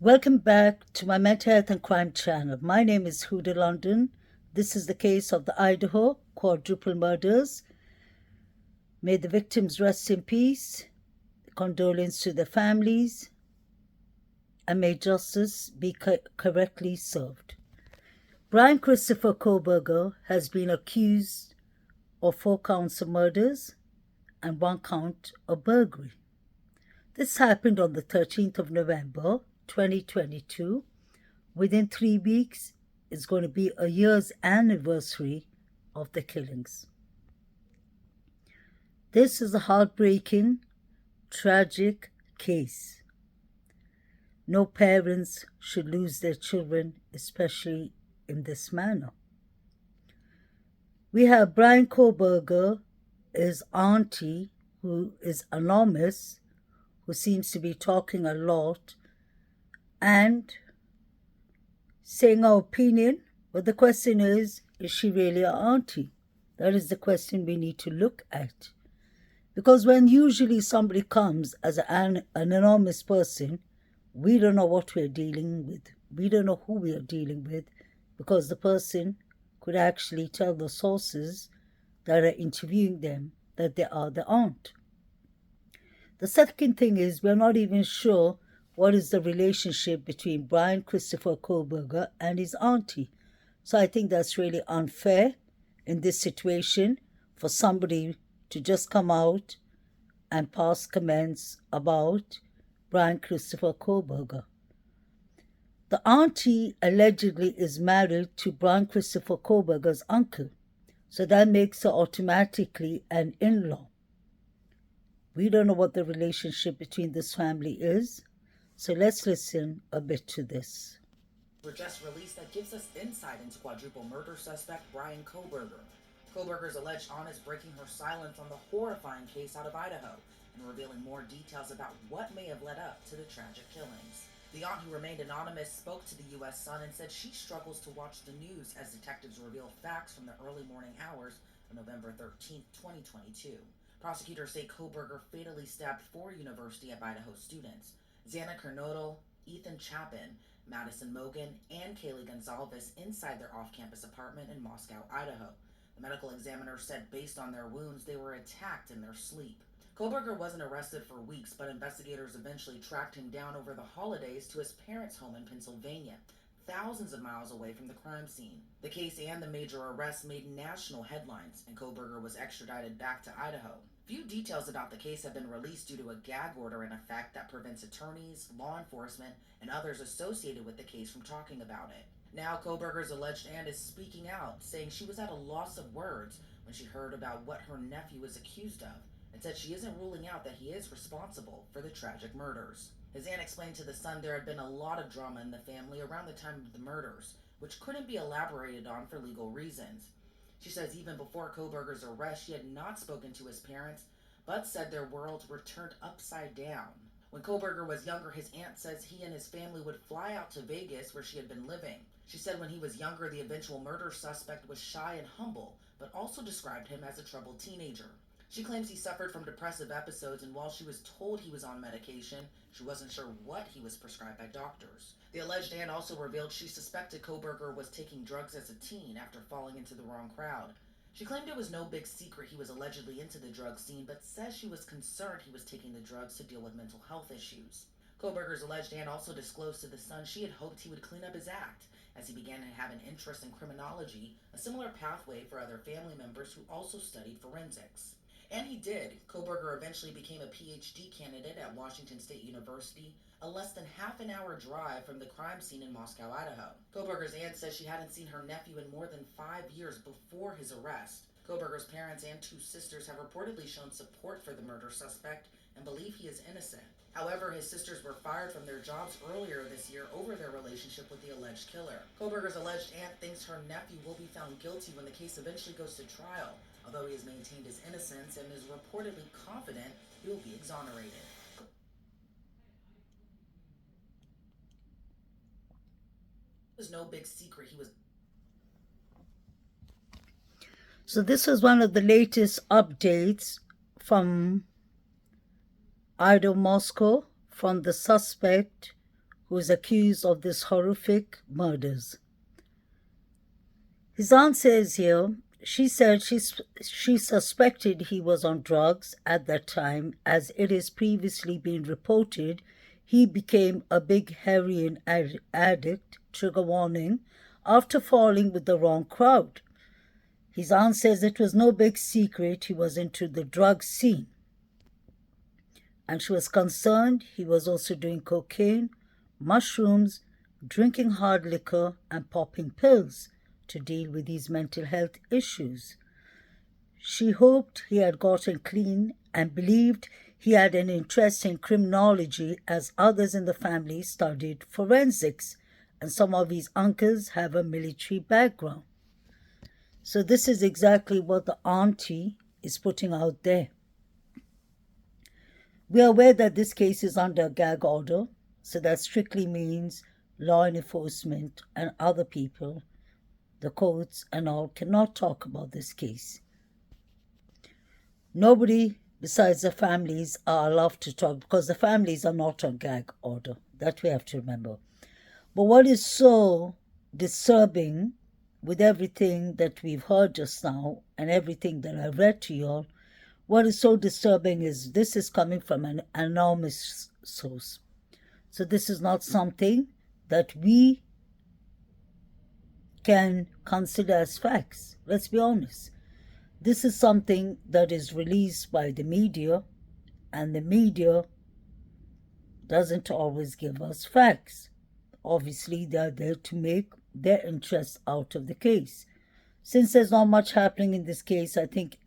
Welcome back to my mental health and crime channel. My name is Huda London. This is the case of the Idaho quadruple murders. May the victims rest in peace. Condolence to their families. And may justice be correctly served. Brian Christopher Koberger has been accused of 4 counts of murders and 1 count of burglary. This happened on the 13th of November, 2022. Within 3 weeks, it's going to be a year's anniversary of the killings. This is a heartbreaking, tragic case. No parents should lose their children, especially in this manner. We have Brian Koberger, his auntie, who is anonymous, who seems to be talking a lot and saying her opinion. But the question is she really an auntie? That is the question we need to look at. Because when usually somebody comes as an anonymous person, we don't know what we're dealing with. We don't know who we are dealing with, because the person could actually tell the sources that are interviewing them that they are the aunt. The second thing is we're not even sure what is the relationship between Brian Christopher Koberger and his auntie. So I think that's really unfair in this situation for somebody to just come out and pass comments about Brian Christopher Koberger. The auntie allegedly is married to Brian Christopher Koberger's uncle, so that makes her automatically an in-law. We don't know what the relationship between this family is, so let's listen a bit to this. Were just released that gives us insight into quadruple murder suspect Brian Koberger. Koberger's alleged aunt is breaking her silence on the horrifying case out of Idaho and revealing more details about what may have led up to the tragic killings. The aunt, who remained anonymous, spoke to the U.S. Sun and said she struggles to watch the news as detectives reveal facts from the early morning hours of November 13, 2022. Prosecutors say Koberger fatally stabbed 4 University of Idaho students, Xana Kernodle, Ethan Chapin, Madison Mogan, and Kaylee Gonzalez, inside their off-campus apartment in Moscow, Idaho. The medical examiner said based on their wounds, they were attacked in their sleep. Koberger wasn't arrested for weeks, but investigators eventually tracked him down over the holidays to his parents' home in Pennsylvania, thousands of miles away from the crime scene. The case and the major arrests made national headlines, and Koberger was extradited back to Idaho. Few details about the case have been released due to a gag order in effect that prevents attorneys, law enforcement, and others associated with the case from talking about it. Now Koberger's alleged aunt is speaking out, saying she was at a loss of words when she heard about what her nephew was accused of, and said she isn't ruling out that he is responsible for the tragic murders. His aunt explained to The Sun there had been a lot of drama in the family around the time of the murders, which couldn't be elaborated on for legal reasons. She says even before Koberger's arrest, she had not spoken to his parents, but said their worlds were turned upside down. When Koberger was younger, his aunt says he and his family would fly out to Vegas, where she had been living. She said when he was younger, the eventual murder suspect was shy and humble, but also described him as a troubled teenager. She claims he suffered from depressive episodes, and while she was told he was on medication, she wasn't sure what he was prescribed by doctors. The alleged aunt also revealed she suspected Koberger was taking drugs as a teen after falling into the wrong crowd. She claimed it was no big secret he was allegedly into the drug scene, but says she was concerned he was taking the drugs to deal with mental health issues. Koberger's alleged aunt also disclosed to The Sun she had hoped he would clean up his act, as he began to have an interest in criminology, a similar pathway for other family members who also studied forensics. And he did. Koberger eventually became a PhD candidate at Washington State University, a less than half an hour drive from the crime scene in Moscow, Idaho. Koberger's aunt says she hadn't seen her nephew in more than 5 years before his arrest. Koberger's parents and 2 sisters have reportedly shown support for the murder suspect and believe he is innocent. However, his sisters were fired from their jobs earlier this year over their relationship with the alleged killer. Koberger's alleged aunt thinks her nephew will be found guilty when the case eventually goes to trial, although he has maintained his innocence and is reportedly confident he will be exonerated. It was no big secret he was. So this was one of the latest updates from Idaho, Moscow, from the suspect who is accused of these horrific murders. His aunt says here, she said she suspected he was on drugs at that time, as it has previously been reported he became a big heroin addict, trigger warning, after falling with the wrong crowd. His aunt says it was no big secret he was into the drug scene. And she was concerned he was also doing cocaine, mushrooms, drinking hard liquor, and popping pills to deal with these mental health issues. She hoped he had gotten clean and believed he had an interest in criminology, as others in the family studied forensics, and some of his uncles have a military background. So this is exactly what the auntie is putting out there. We are aware that this case is under a gag order, so that strictly means law enforcement and other people, the courts and all, cannot talk about this case. Nobody besides the families are allowed to talk, because the families are not on gag order. That we have to remember. But what is so disturbing with everything that we've heard just now and everything that I read to you all, what is so disturbing is this is coming from an anonymous source. So this is not something that we can consider as facts. Let's be honest. This is something that is released by the media, and the media doesn't always give us facts. Obviously, they are there to make their interest out of the case. Since there's not much happening in this case, I think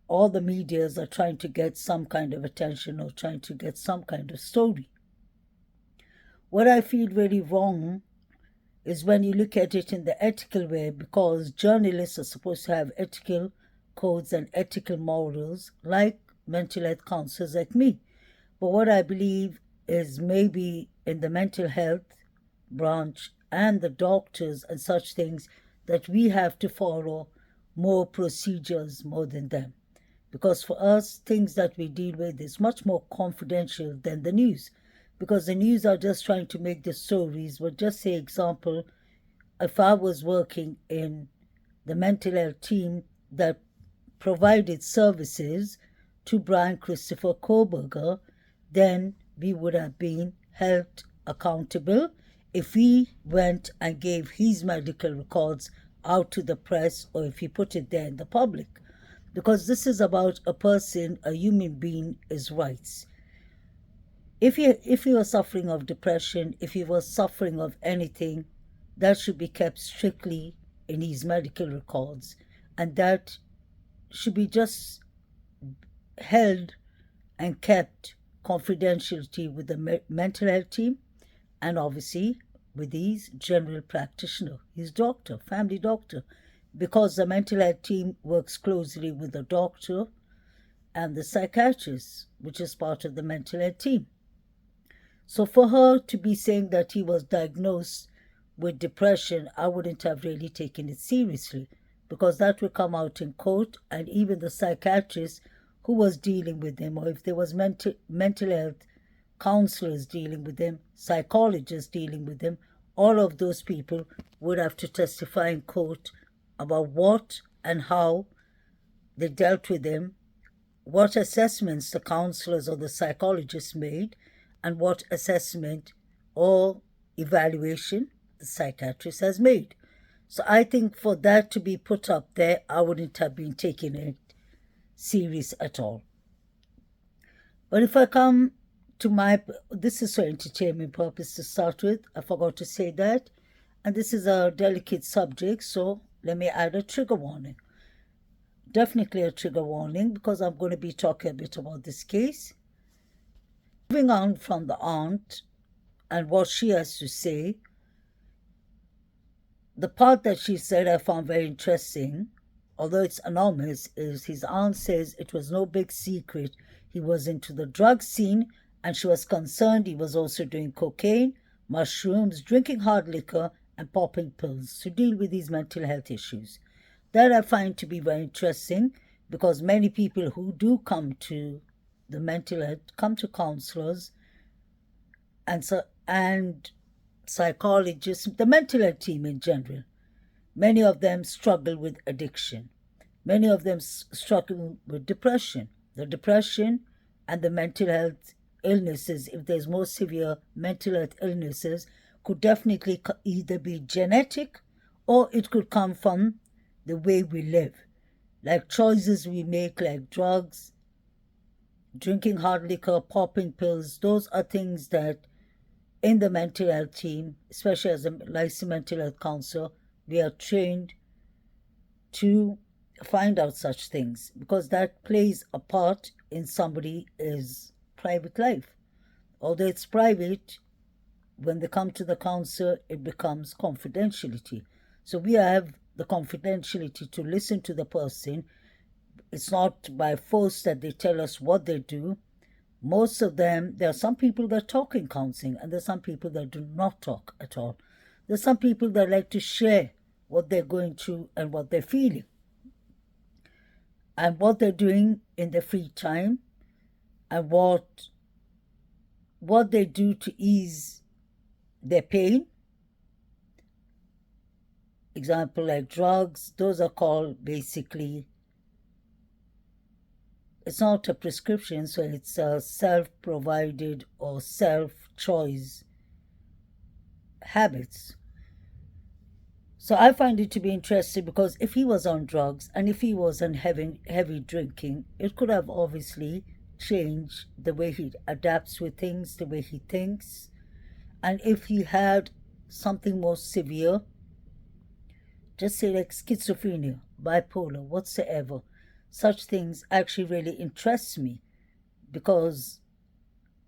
all the medias are trying to get some kind of attention or trying to get some kind of story. What I feel really wrong is when you look at it in the ethical way, because journalists are supposed to have ethical codes and ethical morals like mental health counselors like me. But what I believe is maybe in the mental health branch and the doctors and such things, that we have to follow more procedures more than them. Because for us, things that we deal with is much more confidential than the news. Because the news are just trying to make the stories. But just say, example, if I was working in the mental health team that provided services to Brian Christopher Koberger, then we would have been held accountable if he went and gave his medical records out to the press, or if he put it there in the public. Because this is about a person, a human being, his rights. If he was suffering of depression, if he was suffering of anything, that should be kept strictly in his medical records, and that should be just held and kept confidentiality with the mental health team, and obviously with his general practitioner, his doctor, family doctor, because the mental health team works closely with the doctor and the psychiatrist, which is part of the mental health team. So for her to be saying that he was diagnosed with depression, I wouldn't have really taken it seriously, because that would come out in court, and even the psychiatrist who was dealing with him, or if there was mental health counselors dealing with him, psychologists dealing with him, all of those people would have to testify in court about what and how they dealt with him, what assessments the counselors or the psychologists made, and what assessment or evaluation the psychiatrist has made. So I think for that to be put up there, I wouldn't have been taking it serious at all. But if I come to this is for entertainment purpose to start with, I forgot to say that, and this is a delicate subject, so let me add a trigger warning. Definitely a trigger warning, because I'm going to be talking a bit about this case. Moving on from the aunt and what she has to say, the part that she said I found very interesting, although it's anonymous, is his aunt says it was no big secret he was into the drug scene, and she was concerned he was also doing cocaine, mushrooms, drinking hard liquor, and popping pills to deal with these mental health issues. That I find to be very interesting, because many people who do come to the mental health, come to counselors, and psychologists, the mental health team in general, many of them struggle with addiction. Many of them struggle with depression. The depression and the mental health illnesses, if there's more severe mental health illnesses, could definitely either be genetic or it could come from the way we live, like choices we make, like drugs, drinking hard liquor, popping pills. Those are things that in the mental health team, especially as a licensed mental health counselor, we are trained to find out such things because that plays a part in somebody's private life. Although it's private, when they come to the counselor, it becomes confidentiality. So we have the confidentiality to listen to the person. It's not by force that they tell us what they do. Most of them, there are some people that talk in counseling, and there's some people that do not talk at all. There's some people that like to share what they're going through and what they're feeling and what they're doing in their free time and what they do to ease their pain. Example, like drugs, those are called basically, it's not a prescription, so it's a self-provided or self-choice habits. So I find it to be interesting because if he was on drugs and if he was on heavy drinking, it could have obviously changed the way he adapts with things, the way he thinks. And if he had something more severe, just say like schizophrenia, bipolar, whatsoever, such things actually really interest me because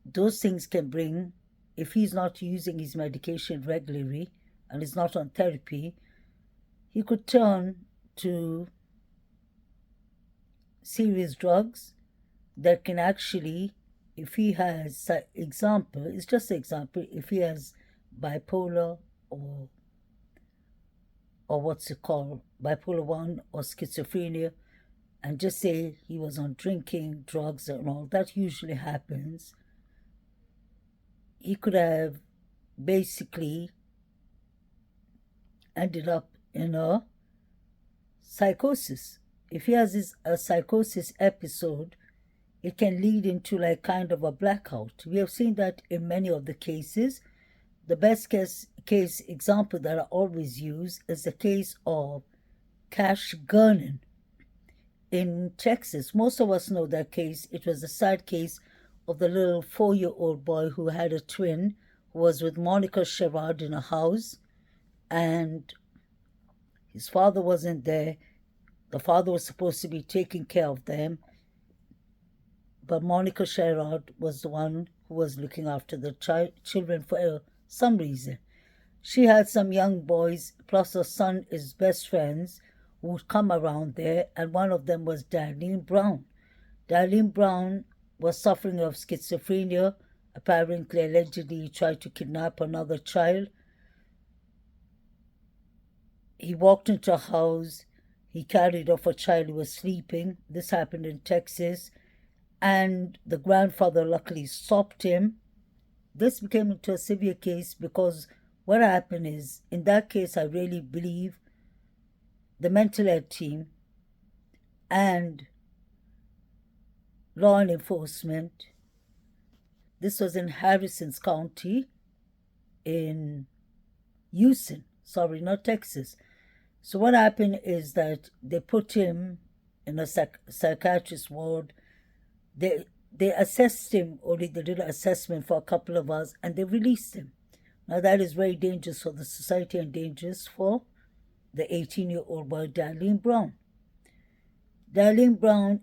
those things can bring, if he's not using his medication regularly and is not on therapy, he could turn to serious drugs that can actually, if he has, example, it's just an example, if he has bipolar or what's it called, bipolar 1 or schizophrenia, and just say he was on drinking, drugs and all, that usually happens. He could have basically ended up in a psychosis. If he has a psychosis episode, it can lead into like kind of a blackout. We have seen that in many of the cases. The best case example that I always use is the case of Cash Gurnan in Texas. Most of us know that case. It was a sad case of the little 4-year-old boy who had a twin who was with Monica Sherrod in a house, and his father wasn't there. The father was supposed to be taking care of them, but Monica Sherrod was the one who was looking after the children for some reason. She had some young boys, plus her son is best friends, who would come around there, and one of them was Darlene Brown. Darlene Brown was suffering of schizophrenia. Apparently, allegedly, tried to kidnap another child. He walked into a house. He carried off a child who was sleeping. This happened in Texas. And the grandfather luckily stopped him. This became into a severe case because what happened is, in that case, I really believe the mental health team and law enforcement, this was in Harrison's County in Houston, sorry, not Texas. So what happened is that they put him in a psychiatrist ward. They assessed him, or they did an assessment for a couple of hours, and they released him. Now that is very dangerous for the society and dangerous for the 18-year-old boy, Darlene Brown. Darlene Brown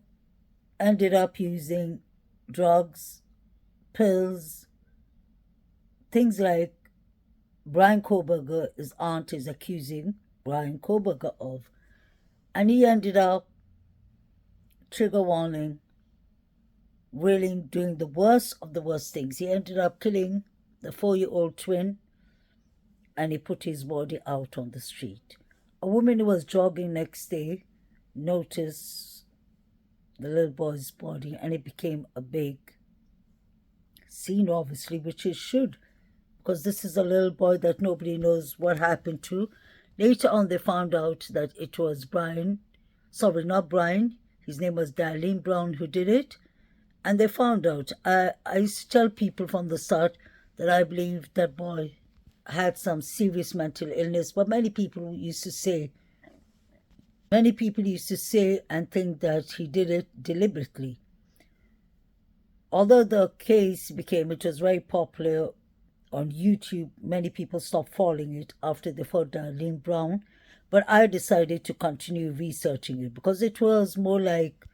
ended up using drugs, pills, things like Brian Koberger, his aunt is accusing Brian Koberger of. And he ended up, trigger warning, really doing the worst of the worst things. He ended up killing the 4-year-old twin, and he put his body out on the street. A woman who was jogging next day noticed the little boy's body, and it became a big scene, obviously, which it should, because this is a little boy that nobody knows what happened to. Later on, they found out that it was Brian. Sorry, not Brian. His name was Darlene Brown who did it. And they found out. I used to tell people from the start that I believe that boy had some serious mental illness, but many people used to say and think that he did it deliberately. Although the case it was very popular on YouTube, many people stopped following it after they found Darlene Brown. But I decided to continue researching it because it was more like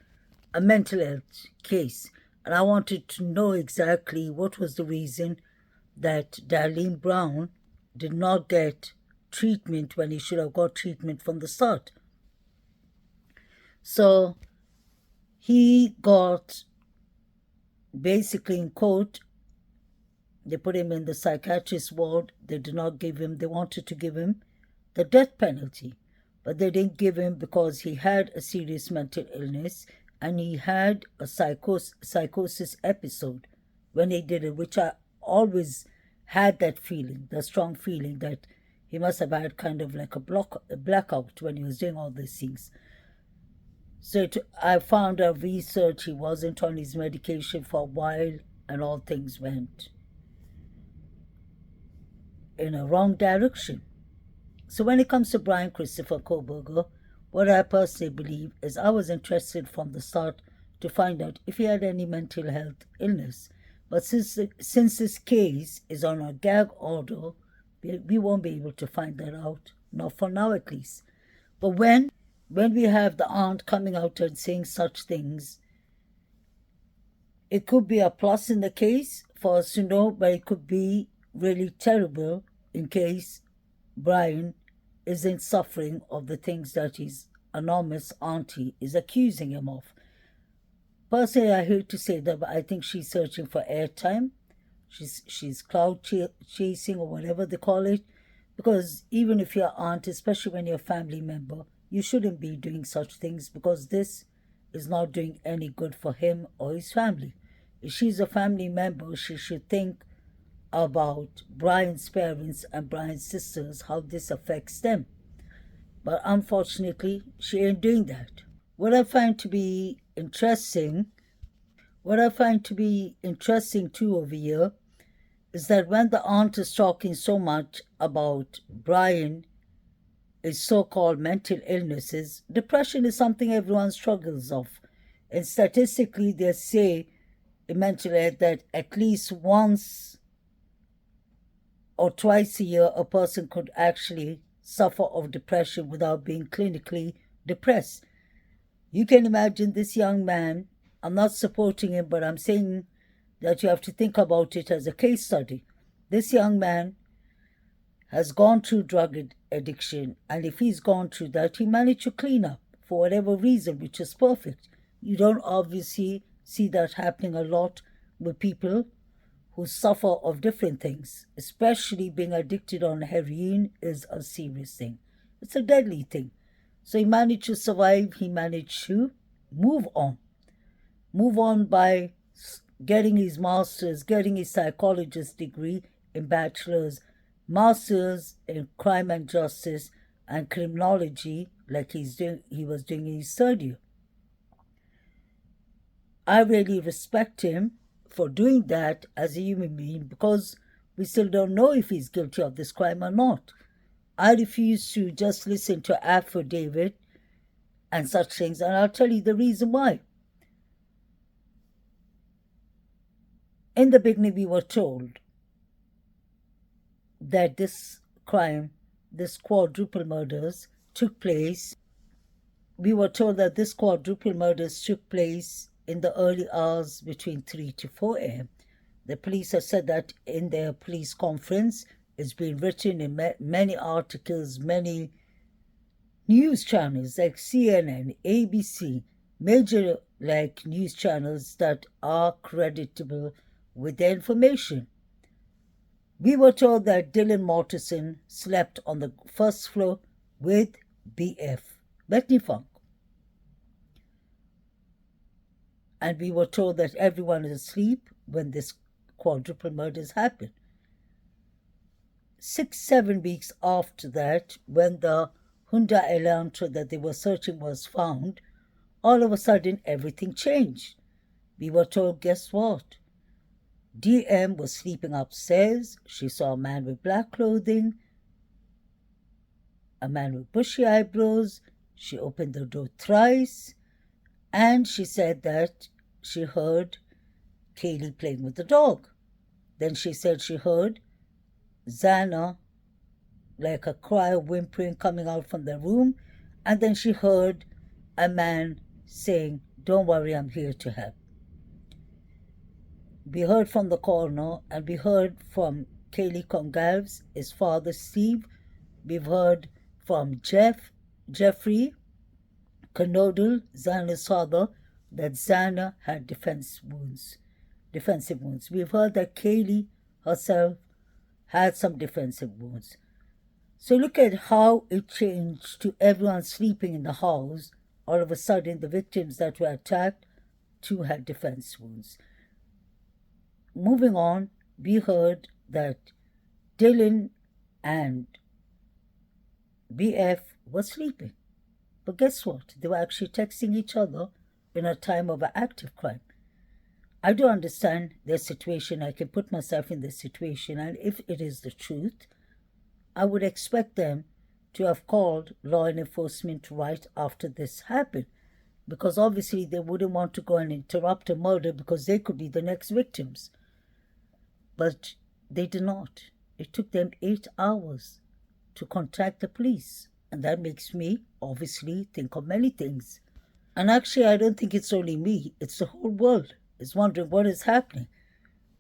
a mental health case. And I wanted to know exactly what was the reason that Darlene Brown did not get treatment when he should have got treatment from the start. So he got, basically in court, they put him in the psychiatrist ward. They wanted to give him the death penalty, but they didn't give him because he had a serious mental illness and he had a psychosis episode when he did it, which I always had that strong feeling that he must have had kind of like a blackout when he was doing all these things. So I found out research, he wasn't on his medication for a while and all things went in a wrong direction. So when it comes to Brian Christopher Kohberger, what I personally believe is I was interested from the start to find out if he had any mental health illness. But since this case is on a gag order, we won't be able to find that out, not for now at least. But when we have the aunt coming out and saying such things, it could be a plus in the case for us to know, but it could be really terrible in case Brian isn't suffering of the things that his anonymous auntie is accusing him of. Personally, I hate to say that, but I think she's searching for airtime. She's cloud chasing or whatever they call it. Because even if your aunt, especially when you're a family member, you shouldn't be doing such things because this is not doing any good for him or his family. If she's a family member, she should think about Brian's parents and Brian's sisters, how this affects them. But unfortunately, she ain't doing that. What I find to be interesting too over here is that when the aunt is talking so much about Brian's so-called mental illnesses, depression is something everyone struggles of. And statistically, they say in mental health that at least once or twice a year, a person could actually suffer of depression without being clinically depressed. You can imagine this young man. I'm not supporting him, but I'm saying that you have to think about it as a case study. This young man has gone through drug addiction, and if he's gone through that, he managed to clean up for whatever reason, which is perfect. You don't obviously see that happening a lot with people who suffer of different things, especially being addicted on heroin is a serious thing. It's a deadly thing. So he managed to survive. He managed to move on. Move on by getting his master's, getting his psychologist degree in bachelor's, master's in crime and justice and criminology, like he was doing in his third year. I really respect him for doing that as a human being because we still don't know if he's guilty of this crime or not. I refuse to just listen to affidavit and such things, and I'll tell you the reason why. In the beginning, we were told that this crime, this quadruple murders, took place. We were told that this quadruple murders took place in the early hours between 3 to 4 a.m. The police have said that in their police conference. It's been written in many articles, many news channels like CNN, ABC, major news channels that are creditable with their information. We were told that Dylan Mortensen slept on the first floor with BF, Bethany Funk. And we were told that everyone is asleep when this quadruple murders happened. 6-7 weeks after that, when the Hyundai Elantra that they were searching was found, all of a sudden everything changed. We were told, guess what? DM was sleeping upstairs. She saw a man with black clothing, a man with bushy eyebrows. She opened the door thrice, and she said that she heard Kaylee playing with the dog. Then she said she heard Xana, like a cry of whimpering coming out from the room, and then she heard a man saying, "Don't worry, I'm here to help." We heard from the coroner, and we heard from Kaylee Congalves, his father Steve. We've heard from Jeffrey Knodel, Xana's father, that Xana had defensive wounds. We've heard that Kaylee herself had some defensive wounds. So look at how it changed to everyone sleeping in the house. All of a sudden, the victims that were attacked, 2 had defense wounds. Moving on, we heard that Dylan and BF were sleeping. But guess what? They were actually texting each other in a time of an active crime. I do understand their situation. I can put myself in this situation, and if it is the truth, I would expect them to have called law enforcement right after this happened, because obviously they wouldn't want to go and interrupt a murder because they could be the next victims. But they did not. It took them 8 hours to contact the police, and that makes me obviously think of many things. And actually, I don't think it's only me, it's the whole world is wondering what is happening.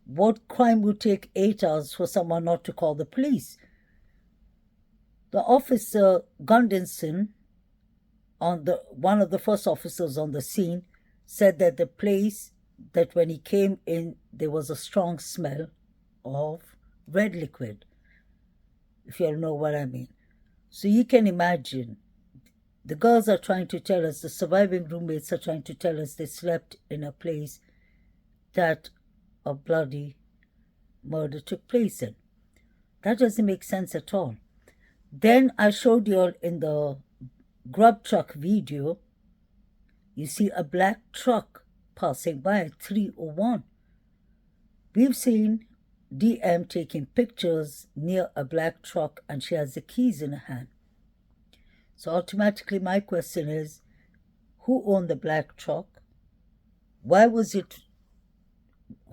What crime would take 8 hours for someone not to call the police? The officer Gundenson, one of the first officers on the scene, said that the place, that when he came in, there was a strong smell of red liquid, if you all know what I mean. So you can imagine, the girls are trying to tell us, the surviving roommates are trying to tell us they slept in a place that a bloody murder took place in. That doesn't make sense at all. Then I showed you all in the GRUB truck video, you see a black truck passing by at 3:01. We've seen DM taking pictures near a black truck, and she has the keys in her hand. So automatically my question is, who owned the black truck?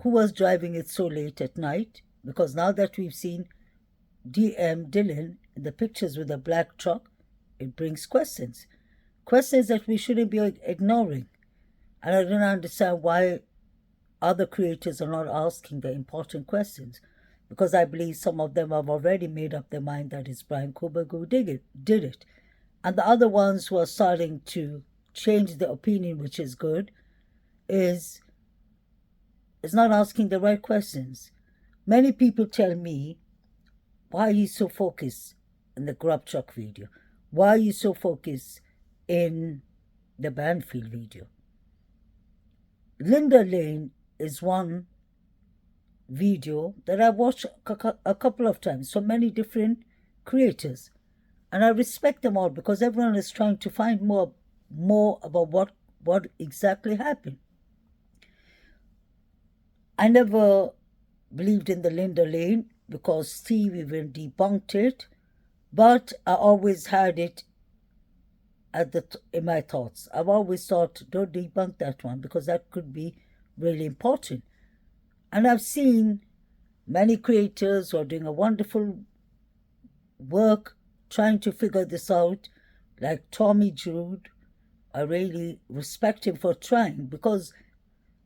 Who was driving it so late at night? Because now that we've seen DM Dylan in the pictures with a black truck, it brings questions that we shouldn't be ignoring. And I don't understand why other creators are not asking the important questions, because I believe some of them have already made up their mind that it's Bryan Kohberger who did it. And the other ones who are starting to change their opinion, which is good, is not asking the right questions. Many people tell me, why are you so focused in the GRUB truck video? Why are you so focused in the Banfield video? Linda Lane is one video that I've watched a couple of times from many different creators. And I respect them all because everyone is trying to find more about what exactly happened. I never believed in the Linda Lane because Steve even debunked it, but I always had it in my thoughts. I've always thought, don't debunk that one because that could be really important. And I've seen many creators who are doing a wonderful work trying to figure this out, like Tommy Jude. I really respect him for trying, because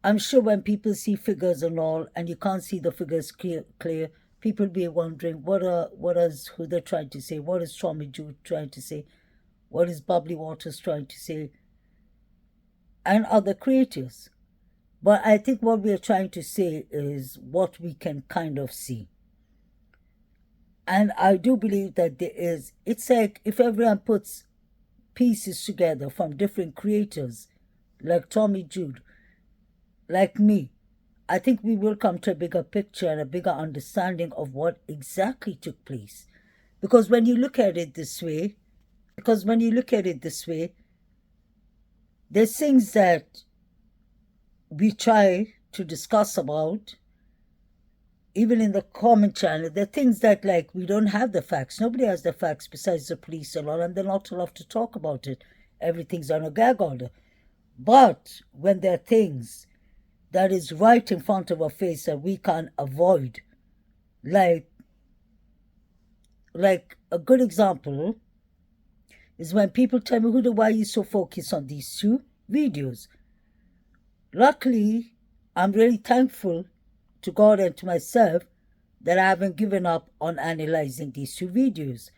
I'm sure when people see figures and all, and you can't see the figures clear, people be wondering who they're trying to say, what is Tommy Jude trying to say, what is Bubbly Waters trying to say, and other creators. But I think what we are trying to say is what we can kind of see. And I do believe that it's like if everyone puts pieces together from different creators, like Tommy Jude, like me, I think we will come to a bigger picture and a bigger understanding of what exactly took place. Because when you look at it this way, there's things that we try to discuss about, even in the comment channel. There are things that, like, we don't have the facts. Nobody has the facts besides the police a lot, and they're not allowed to talk about it. Everything's on a gag order. But when there are things that is right in front of our face that we can't avoid, like a good example is when people tell me, Huda, why are you so focused on these two videos? Luckily, I'm really thankful to God and to myself that I haven't given up on analyzing these two videos.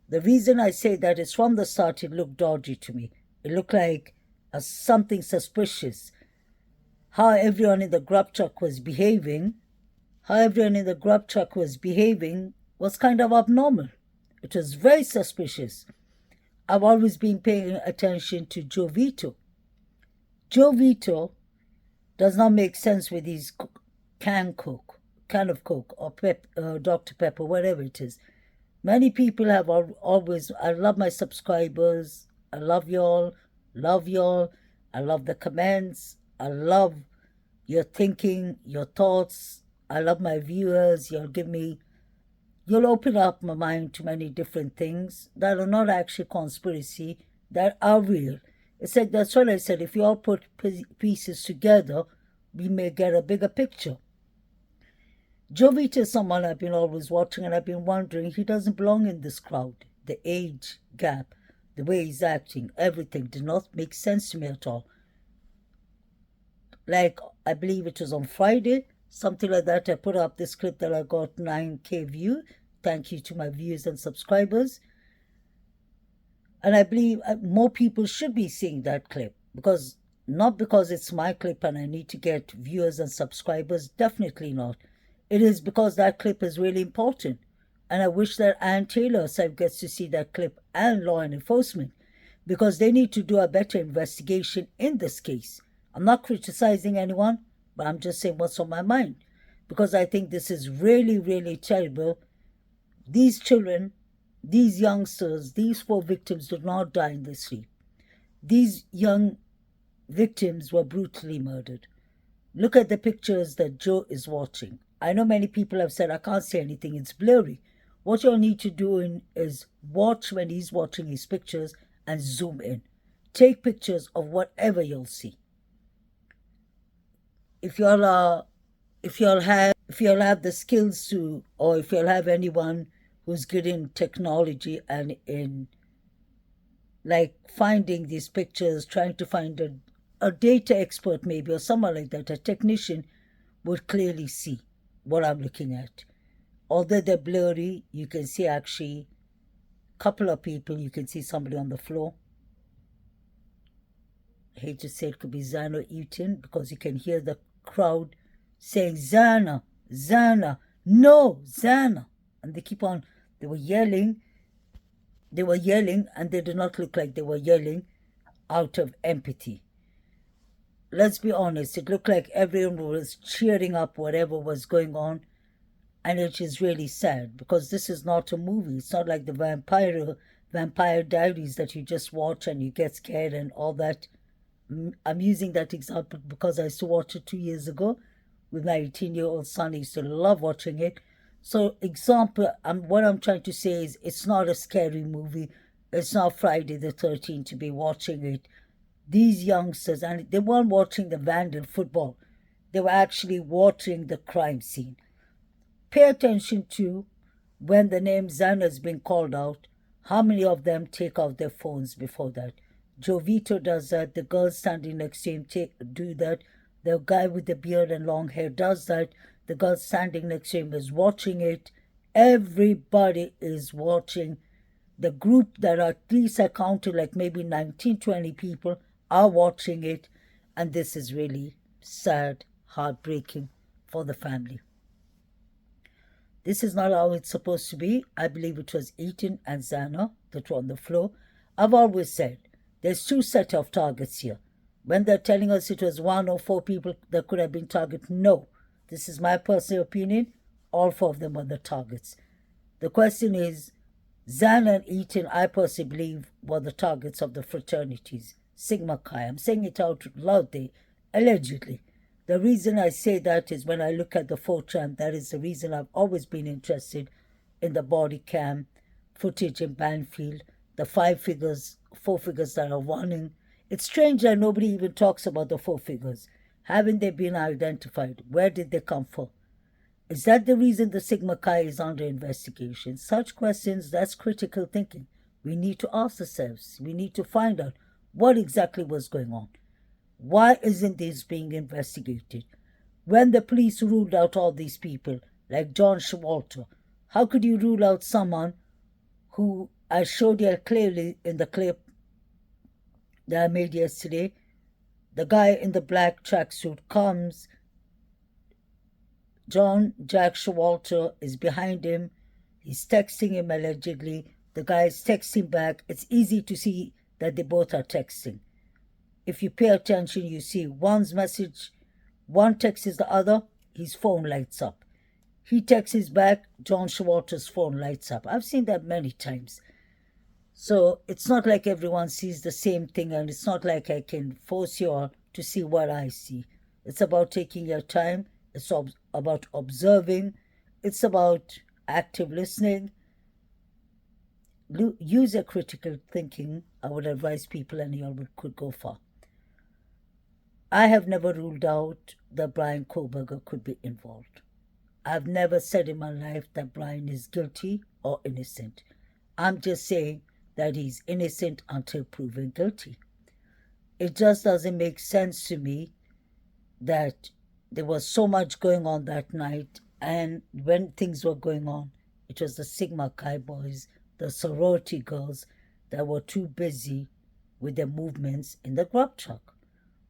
The reason I say that is from the start, it looked dodgy to me. It looked like something suspicious. How everyone in the GRUB truck was behaving, was kind of abnormal. It was very suspicious. I've always been paying attention to Joe Vito. Joe Vito does not make sense with his can of Coke or Dr. Pepper, whatever it is. Many people have always, I love my subscribers. I love y'all. I love the comments. I love your thinking, your thoughts. I love my viewers. You'll open up my mind to many different things that are not actually conspiracy, that are real. It's like, that's what I said, if you all put pieces together, we may get a bigger picture. Joe Vito is someone I've been always watching, and I've been wondering, he doesn't belong in this crowd. The age gap, the way he's acting, everything did not make sense to me at all. Like, I believe it was on Friday, something like that, I put up this clip that I got 9K view. Thank you to my viewers and subscribers. And I believe more people should be seeing that clip, not because it's my clip and I need to get viewers and subscribers, definitely not. It is because that clip is really important. And I wish that Ann Taylor herself gets to see that clip, and law and enforcement, because they need to do a better investigation in this case. I'm not criticizing anyone, but I'm just saying what's on my mind, because I think this is really, really terrible. These children, these youngsters, these 4 victims did not die in their sleep. These young victims were brutally murdered. Look at the pictures that Joe is watching. I know many people have said, I can't say anything, it's blurry. What you'll need to do is watch when he's watching his pictures and zoom in. Take pictures of whatever you'll see. If you'll have the skills to, or if you'll have anyone who's good in technology and in like finding these pictures, trying to find a data expert maybe, or someone like that, a technician, would clearly see what I'm looking at. Although they're blurry, you can see actually a couple of people. You can see somebody on the floor. I hate to say it could be Zana Eaton, because you can hear the crowd saying, Zana, no, Zana. And they keep on, they were yelling, and they did not look like they were yelling out of empathy. Let's be honest, it looked like everyone was cheering up whatever was going on, and it is really sad, because this is not a movie. It's not like the Vampire Diaries that you just watch and you get scared and all that. I'm using that example because I used to watch it 2 years ago with my 18-year-old son. He used to love watching it. So what I'm trying to say is, it's not a scary movie. It's not Friday the 13th to be watching it. These youngsters, and they weren't watching the Vandal football. They were actually watching the crime scene. Pay attention to when the name Zana has been called out, how many of them take out their phones before that. Joe Vito does that. The girl standing next to him do that. The guy with the beard and long hair does that. The girl standing next to him is watching it. Everybody is watching. The group that are, at least I counted like maybe 19, 20 people are watching it. And this is really sad, heartbreaking for the family. This is not how it's supposed to be. I believe it was Eaton and Zana that were on the floor. I've always said, there's 2 sets of targets here. When they're telling us it was 1 or 4 people that could have been targeted, no. This is my personal opinion. All four of them are the targets. The question is, Zan and Eaton, I personally believe, were the targets of the fraternities. Sigma Chi. I'm saying it out loud there, allegedly. The reason I say that is when I look at the 4chan, that is the reason I've always been interested in the body cam footage in Banfield, the 4 figures that are running. It's strange that nobody even talks about the 4 figures. Haven't they been identified? Where did they come from? Is that the reason the Sigma Chi is under investigation? Such questions, that's critical thinking. We need to ask ourselves. We need to find out what exactly was going on. Why isn't this being investigated? When the police ruled out all these people, like John Showalter, how could you rule out someone who I showed you clearly in the clip that I made yesterday? The guy in the black tracksuit comes. John Jack Showalter is behind him. He's texting him allegedly. The guy is texting back. It's easy to see that they both are texting. If you pay attention, you see one's message, one texts the other, his phone lights up. He texts back, John Showalter's phone lights up. I've seen that many times. So it's not like everyone sees the same thing, and it's not like I can force you all to see what I see. It's about taking your time. It's about observing. It's about active listening. Use your critical thinking. I would advise people, and you all could go far. I have never ruled out that Brian Koberger could be involved. I've never said in my life that Brian is guilty or innocent. I'm just saying that he's innocent until proven guilty. It just doesn't make sense to me that there was so much going on that night, and when things were going on, it was the Sigma Chi boys, the sorority girls, that were too busy with their movements in the GRUB truck.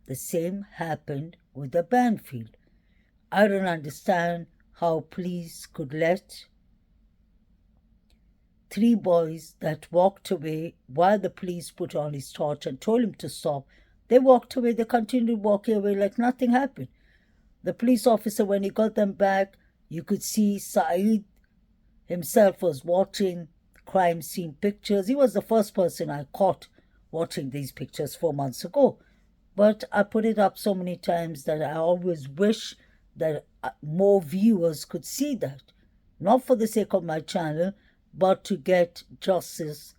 The same happened with the Banfield. I don't understand how police could let 3 boys that walked away while the police put on his torch and told him to stop. They walked away, they continued walking away like nothing happened. The police officer, when he got them back, you could see Saeed himself was watching crime scene pictures. He was the first person I caught watching these pictures 4 months ago. But I put it up so many times that I always wish that more viewers could see that. Not for the sake of my channel, but to get justice,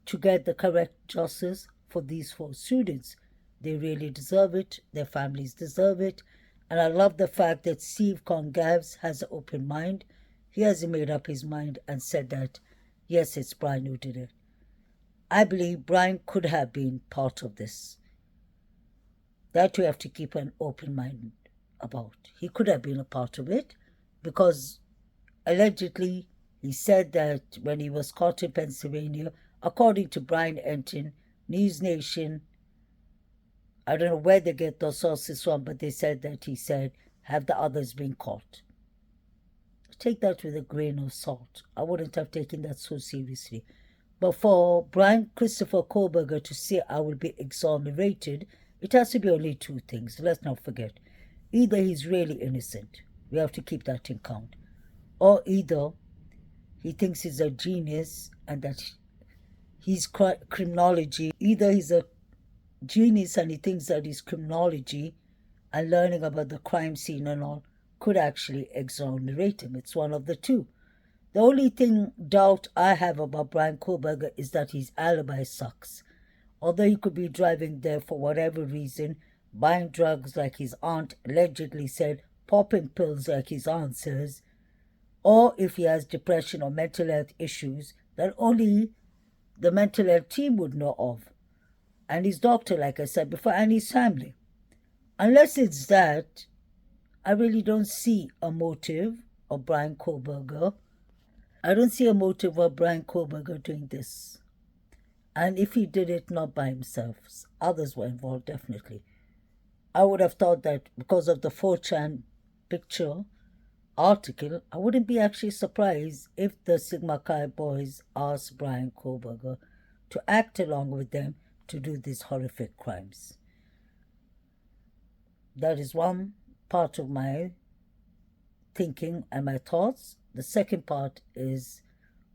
to get the correct justice for these 4 students. They really deserve it. Their families deserve it. And I love the fact that Steve Congavs has an open mind. He hasn't made up his mind and said that, yes, it's Brian who did it. I believe Brian could have been part of this. That you have to keep an open mind about. He could have been a part of it because allegedly he said that when he was caught in Pennsylvania, according to Brian Enton, News Nation, I don't know where they get those sources from, but they said that he said, have the others been caught? Take that with a grain of salt. I wouldn't have taken that so seriously. But for Brian Christopher Koberger to say I will be exonerated, it has to be only 2 things. Let's not forget. Either he's really innocent. We have to keep that in count. Or either he thinks he's a genius and that his criminology, either he's a genius and he thinks that his criminology and learning about the crime scene and all could actually exonerate him. It's one of the 2. The only doubt I have about Brian Koberger is that his alibi sucks. Although he could be driving there for whatever reason, buying drugs like his aunt allegedly said, popping pills like his aunt says, or if he has depression or mental health issues that only the mental health team would know of, and his doctor, like I said before, and his family. Unless it's that, I really don't see a motive of Brian Koberger. I don't see a motive of Brian Koberger doing this. And if he did it not by himself, others were involved definitely. I would have thought that because of the 4chan picture article, I wouldn't be actually surprised if the Sigma Chi boys asked Brian Koberger to act along with them to do these horrific crimes. That is one part of my thinking and my thoughts. The second part is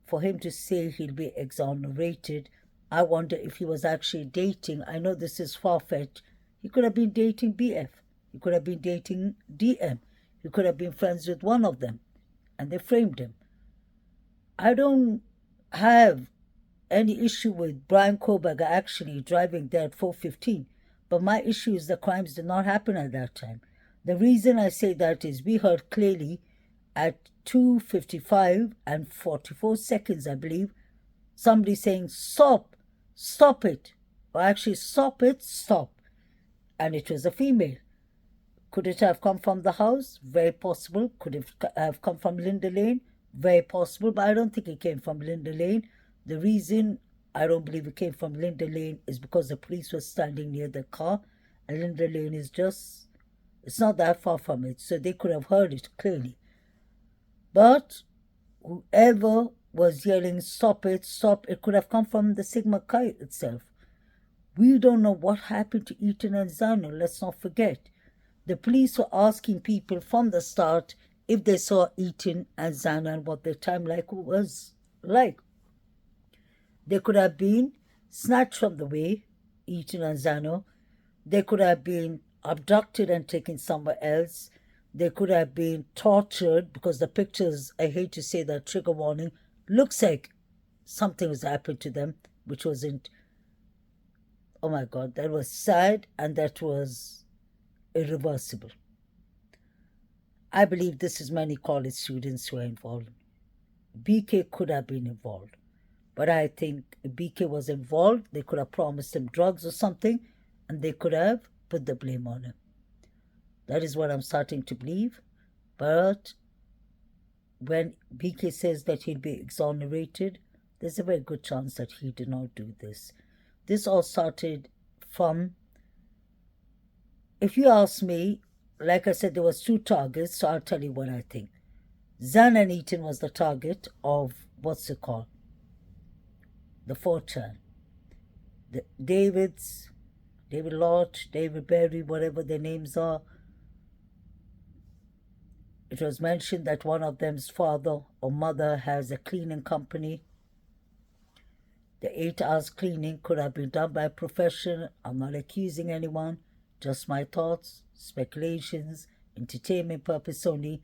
for him to say he'll be exonerated. I wonder if he was actually dating. I know this is far-fetched. He could have been dating BF. He could have been dating DM. He could have been friends with one of them, and they framed him. I don't have any issue with Brian Koberger actually driving there at 4:15, but my issue is the crimes did not happen at that time. The reason I say that is we heard clearly at 2:55 and 44 seconds, I believe, somebody saying, stop it, or actually stop it, stop. And it was a female. Could it have come from the house? Very possible. Could it have come from Linda Lane? Very possible, but I don't think it came from Linda Lane. The reason I don't believe it came from Linda Lane is because the police were standing near the car, and Linda Lane is just, it's not that far from it, so they could have heard it clearly. But whoever was yelling, stop it, it could have come from the Sigma Chi itself. We don't know what happened to Eaton and Zano, let's not forget. The police were asking people from the start if they saw Eaton and Zano and what their time was like. They could have been snatched from the way, Eaton and Zano. They could have been abducted and taken somewhere else. They could have been tortured because the pictures, I hate to say that, trigger warning, looks like something was happened to them, which wasn't. Oh my God, that was sad and that was irreversible. I believe this is many college students who are involved. BK could have been involved. But I think if BK was involved, they could have promised him drugs or something, and they could have put the blame on him. That is what I'm starting to believe. But when BK says that he'll be exonerated, there's a very good chance that he did not do this. This all started from, if you ask me, like I said, there was 2 targets, so I'll tell you what I think. Zan and Eaton was the target of, what's it called? The 4chan. David Lott, David Berry, whatever their names are. It was mentioned that one of them's father or mother has a cleaning company. The 8 hours cleaning could have been done by a professional. I'm not accusing anyone, just my thoughts, speculations, entertainment purpose only.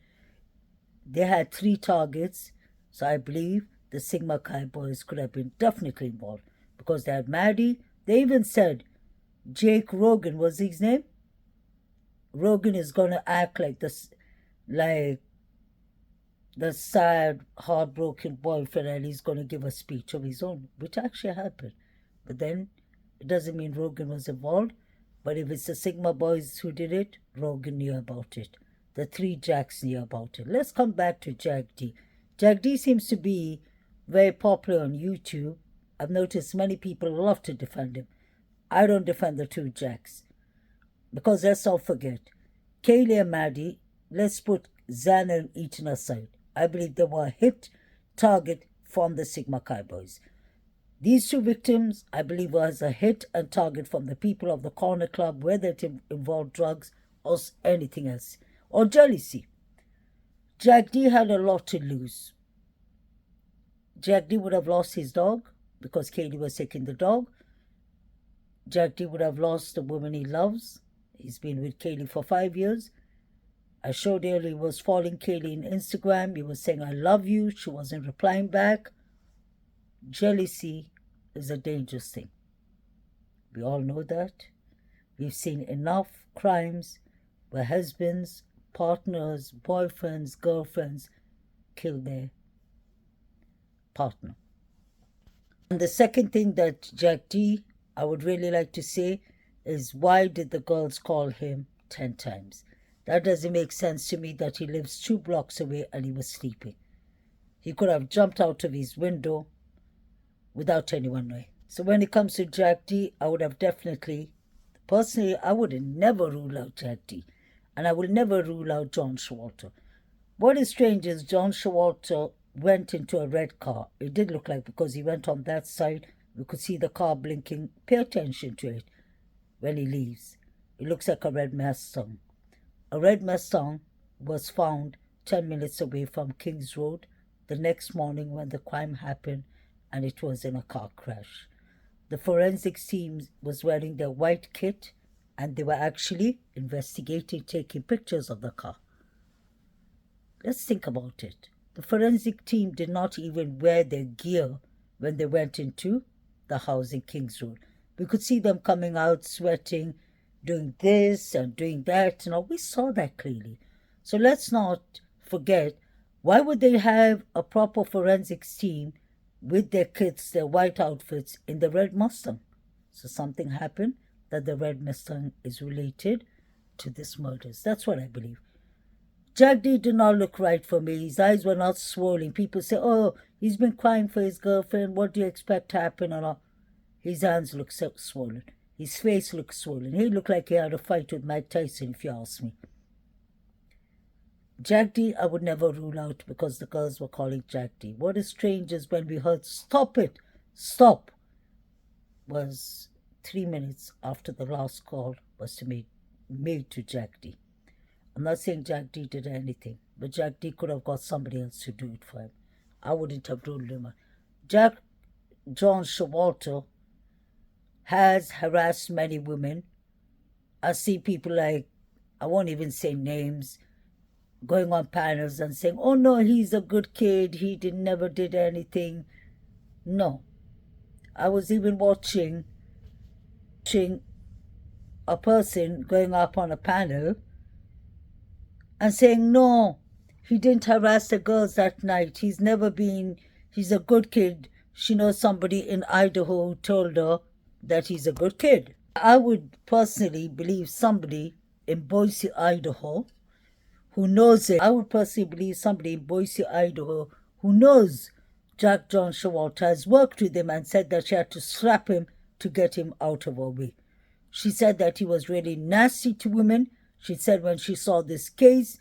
They had 3 targets, so I believe the Sigma Chi boys could have been definitely involved because they had Maddie. They even said Jake Rogan was his name. Rogan is going to act like this, like the sad, heartbroken boyfriend, and he's going to give a speech of his own, which actually happened. But then it doesn't mean Rogan was involved. But if it's the Sigma boys who did it, Rogan knew about it. The 3 Jacks knew about it. Let's come back to Jack D. Jack D seems to be very popular on YouTube. I've noticed many people love to defend him. I don't defend the 2 Jacks. Because let's not forget, Kaylee and Maddie, let's put Zan and Eaton aside. I believe they were a hit target from the Sigma Chi boys. These 2 victims, I believe, was a hit and target from the people of the Corner Club, whether it involved drugs or anything else, or jealousy. Jack D had a lot to lose. Jack D would have lost his dog because Kaylee was taking the dog. Jack D would have lost the woman he loves. He's been with Kaylee for 5 years. I showed earlier he was following Kaylee on Instagram. He was saying, I love you. She wasn't replying back. Jealousy is a dangerous thing. We all know that. We've seen enough crimes where husbands, partners, boyfriends, girlfriends kill their partner. And the second thing that Jack D, I would really like to say is, why did the girls call him 10 times? That doesn't make sense to me that he lives 2 blocks away and he was sleeping. He could have jumped out of his window without anyone knowing. So when it comes to Jack D, I would have definitely, personally, I would never rule out Jack D. And I will never rule out John Showalter. What is strange is John Showalter went into a red car. It did look like, because he went on that side, we could see the car blinking. Pay attention to it when he leaves. It looks like a red Mustang. A red Mustang was found 10 minutes away from King's Road the next morning when the crime happened, and it was in a car crash. The forensics team was wearing their white kit, and they were actually investigating, taking pictures of the car. Let's think about it. The forensic team did not even wear their gear when they went into the house in King's Road. We could see them coming out sweating, doing this and doing that. We saw that clearly. So let's not forget, why would they have a proper forensics team with their kits, their white outfits, in the red Mustang? So something happened that the red Mustang is related to this murders. That's what I believe. Jack D did not look right for me. His eyes were not swollen. People say, oh, he's been crying for his girlfriend. What do you expect to happen? Or not? His hands look so swollen. His face looked swollen. He looked like he had a fight with Mike Tyson, if you ask me. Jack D, I would never rule out because the girls were calling Jack D. What is strange is when we heard, stop it, stop, was 3 minutes after the last call was made to Jack D. I'm not saying Jack D did anything, but Jack D could have got somebody else to do it for him. I wouldn't have ruled him out. Jack John Showalter has harassed many women. I see people like, I won't even say names, going on panels and saying, oh no, he's a good kid, he never did anything. No. I was even watching a person going up on a panel and saying, no, he didn't harass the girls that night. He's a good kid. She knows somebody in Idaho who told her that he's a good kid. I would personally believe somebody in Boise, Idaho, who knows it. I would personally believe somebody in Boise, Idaho, who knows Jack John Showalter, has worked with him and said that she had to slap him to get him out of her way. She said that he was really nasty to women. She said when she saw this case,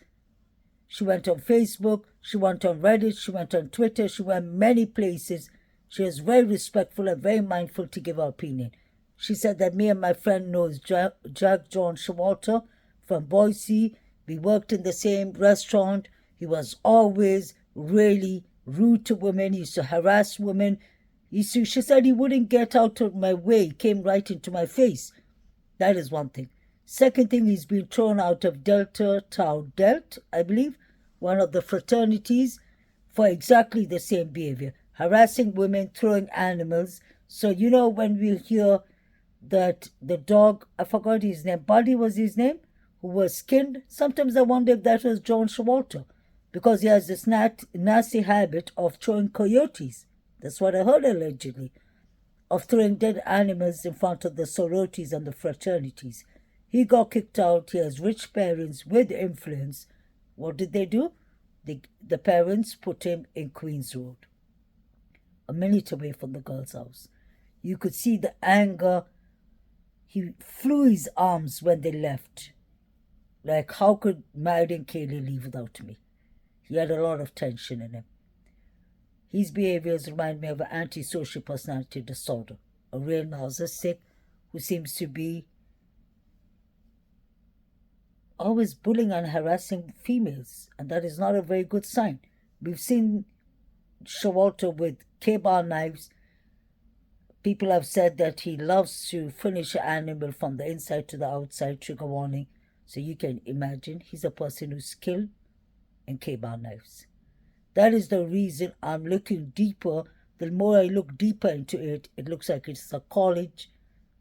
she went on Facebook, she went on Reddit, she went on Twitter, she went many places. She was very respectful and very mindful to give her opinion. She said that me and my friend knows Jack John Showalter from Boise. We worked in the same restaurant. He was always really rude to women. He used to harass women. She said he wouldn't get out of my way. He came right into my face. That is one thing. Second thing, he's been thrown out of Delta Tau Delt, I believe, one of the fraternities, for exactly the same behavior. Harassing women, throwing animals. So, when we hear that the dog, I forgot his name, Buddy was his name, who was skinned, sometimes I wonder if that was John Showalter, because he has this nasty habit of throwing coyotes. That's what I heard allegedly, of throwing dead animals in front of the sororities and the fraternities. He got kicked out. He has rich parents with influence. What did they do? The parents put him in Queens Road, a minute away from the girl's house. You could see the anger. He flew his arms when they left. Like, how could Married and Kaylee leave without me? He had a lot of tension in him. His behaviors remind me of an antisocial personality disorder, a real narcissistic who seems to be always bullying and harassing females, and that is not a very good sign. We've seen Showalter with K-bar knives. People have said that he loves to finish an animal from the inside to the outside, trigger warning. So you can imagine he's a person who's skilled in K-bar knives. That is the reason I'm looking deeper. The more I look deeper into it, it looks like it's a college,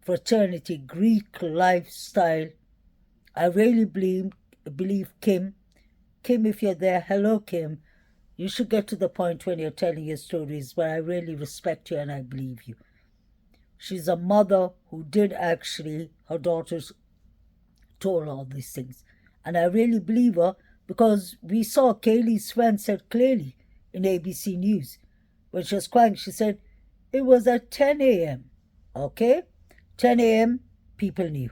fraternity, Greek lifestyle. I really believe Kim. Kim, if you're there, hello, Kim. You should get to the point when you're telling your stories where I really respect you and I believe you. She's a mother who did actually, her daughters told all these things. And I really believe her because we saw Kaylee's friend said clearly in ABC News when she was crying, she said, it was at 10 a.m. Okay? 10 a.m., people knew.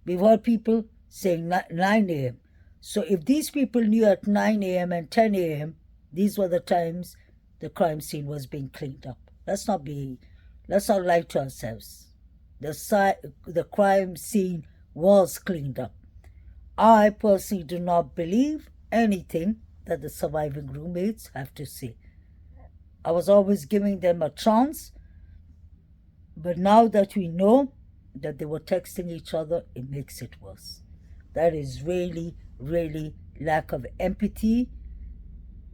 We've heard people saying 9 a.m. So if these people knew at 9 a.m. and 10 a.m., these were the times the crime scene was being cleaned up. Let's not lie to ourselves. The crime scene was cleaned up. I personally do not believe anything that the surviving roommates have to say. I was always giving them a chance, but now that we know that they were texting each other, it makes it worse. That is really, really lack of empathy.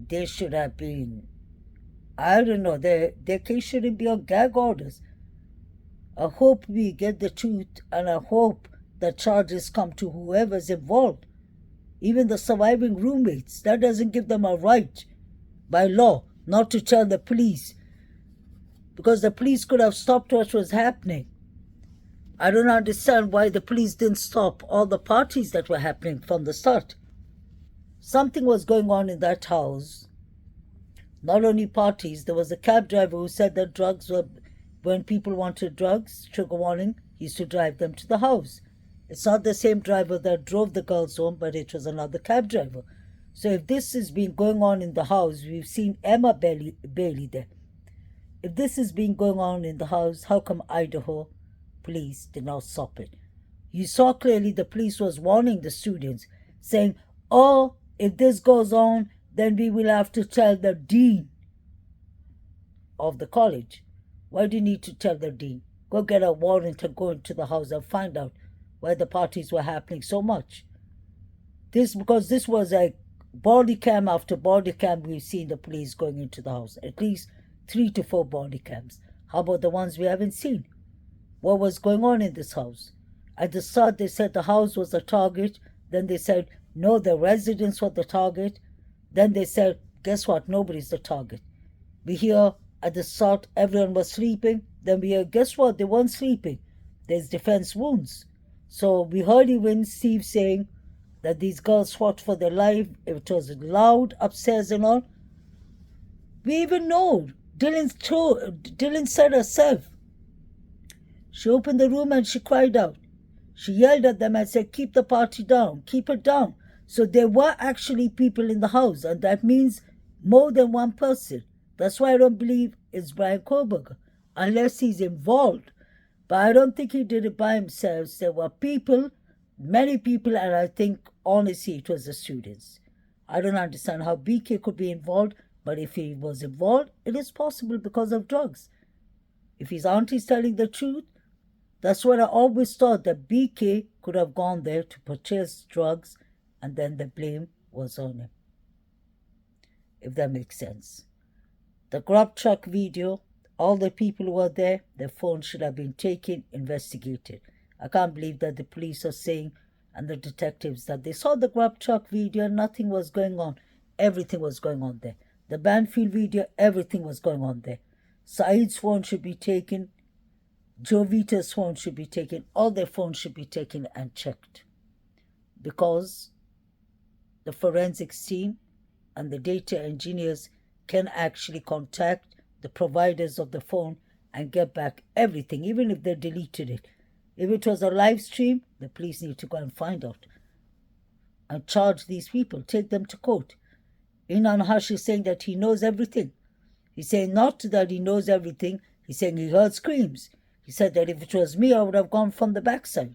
They should have been, I don't know, their case shouldn't be on gag orders. I hope we get the truth, and I hope the charges come to whoever's involved. Even the surviving roommates, that doesn't give them a right by law not to tell the police, because the police could have stopped what was happening. I don't understand why the police didn't stop all the parties that were happening from the start. Something was going on in that house. Not only parties, there was a cab driver who said that drugs were, when people wanted drugs, trigger warning, he used to drive them to the house. It's not the same driver that drove the girls home, but it was another cab driver. So if this has been going on in the house, we've seen Emma Bailey there. If this has been going on in the house, how come Idaho police did not stop it? You saw clearly the police was warning the students, saying, oh, if this goes on, then we will have to tell the dean of the college. Why do you need to tell the dean? Go get a warrant and go into the house and find out why the parties were happening so much. Because this was a body cam after body cam, we've seen the police going into the house. At least 3 to 4 body cams. How about the ones we haven't seen? What was going on in this house? At the start, they said the house was the target. Then they said, no, the residents were the target. Then they said, guess what? Nobody's the target. We hear at the start, everyone was sleeping. Then we hear, guess what? They weren't sleeping. There's defense wounds. So we heard even Steve saying that these girls fought for their life. It was loud upstairs and all. We even know Dylan said herself. She opened the room and she cried out. She yelled at them and said, keep the party down, keep it down. So there were actually people in the house, and that means more than one person. That's why I don't believe it's Brian Koberger, unless he's involved. But I don't think he did it by himself. There were people, many people, and I think, honestly, it was the students. I don't understand how BK could be involved, but if he was involved, it is possible because of drugs. If his auntie's telling the truth, that's what I always thought, that BK could have gone there to purchase drugs, and then the blame was on him. If that makes sense. The GRUB truck video, all the people who were there, their phones should have been taken, investigated. I can't believe that the police are saying, and the detectives, that they saw the GRUB truck video and nothing was going on. Everything was going on there. The BANDFIELD video, everything was going on there. Saeed's phone should be taken. Jovita's phone should be taken. All their phones should be taken and checked. Because the forensics team and the data engineers can actually contact the providers of the phone and get back everything, even if they deleted it. If it was a live stream, the police need to go and find out and charge these people, take them to court. Inan Hash is saying that he knows everything. He's saying not that he knows everything, he's saying he heard screams. He said that if it was me, I would have gone from the backside.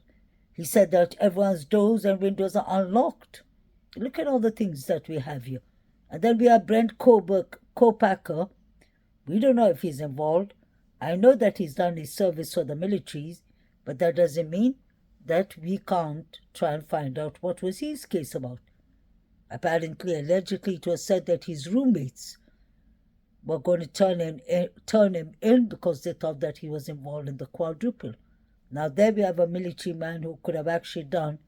He said that everyone's doors and windows are unlocked. Look at all the things that we have here. And then we have Brent Kopacker. We don't know if he's involved. I know that he's done his service for the militaries, but that doesn't mean that we can't try and find out what was his case about. Apparently, allegedly, it was said that his roommates were going to turn him in because they thought that he was involved in the quadruple. Now there we have a military man who could have actually done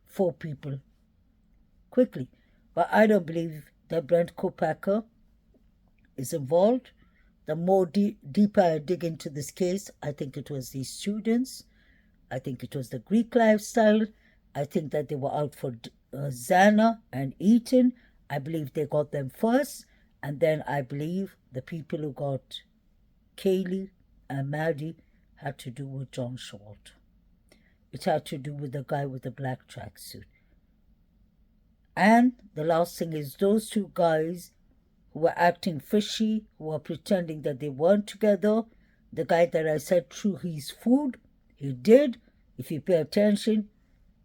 4 people quickly. But I don't believe that Brent Kopacker is involved. The more deeper I dig into this case, I think it was these students. I think it was the Greek lifestyle. I think that they were out for Xana and Eaton. I believe they got them first. And then I believe the people who got Kaylee and Maddie had to do with John Short. It had to do with the guy with the black tracksuit. And the last thing is those 2 guys who were acting fishy, who were pretending that they weren't together. The guy that I said threw his food, he did. If you pay attention,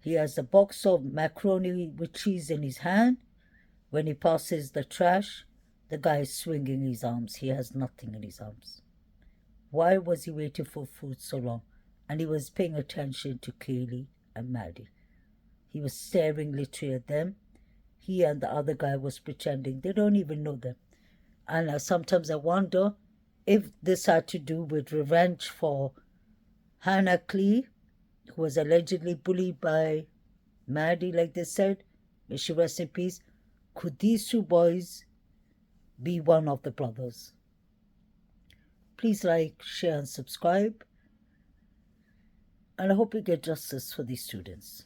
he has a box of macaroni with cheese in his hand. When he passes the trash, the guy is swinging his arms. He has nothing in his arms. Why was he waiting for food so long? And he was paying attention to Kaylee and Maddie. He was staring literally at them. He and the other guy was pretending they don't even know them. And sometimes I wonder if this had to do with revenge for Hannah Clee, who was allegedly bullied by Maddie, like they said. May she rest in peace. Could these two boys be one of the brothers? Please like, share, and subscribe. And I hope we get justice for these students.